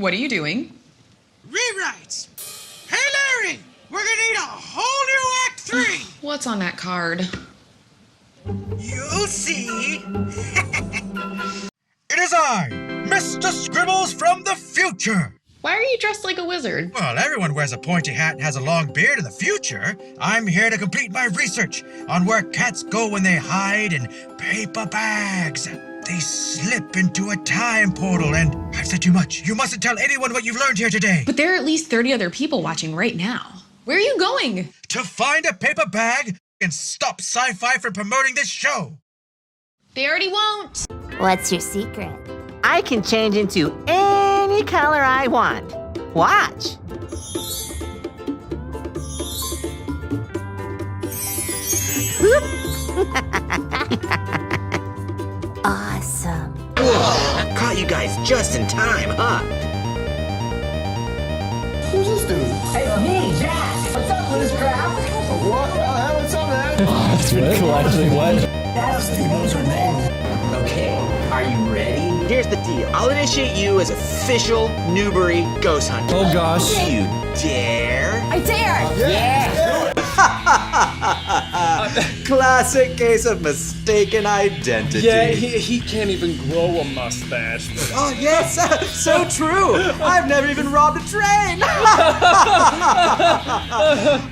What are you doing? Rewrites. Hey, Larry, we're gonna need a whole new Act 3. What's on that card? You'll see. It is I, Mr. Scribbles from the future. Why are you dressed like a wizard? Well, everyone wears a pointy hat and has a long beard in the future. I'm here to complete my research on where cats go when they hide in paper bags. They slip into a time portal, and I've said too much. You mustn't tell anyone what you've learned here today. But there are at least 30 other people watching right now. Where are you going? To find a paper bag and stop sci-fi from promoting this show. They already won't. What's your secret? I can change into any color I want. Watch. Awesome. Caught you guys just in time, huh? Who's this dude? It's me, Jack. What's up, loose crap? What? What's up, man? That's pretty cool, actually. What? That's Steve-O's her name. Okay, are you ready? Here's the deal. I'll initiate you as official Newbury ghost hunter. Oh, gosh. Do you dare? I dare! Yeah! Classic case of mistaken identity. Yeah, he can't even grow a mustache. Oh, yes, so true. I've never even robbed a train.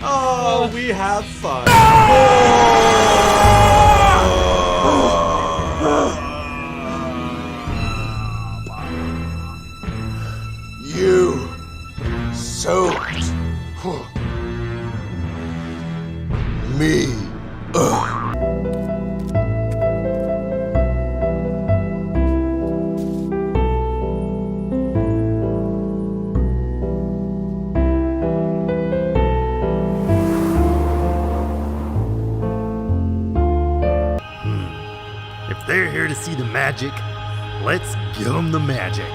Oh, we have fun. You soaked me up. If they're here to see the magic, let's give them the magic.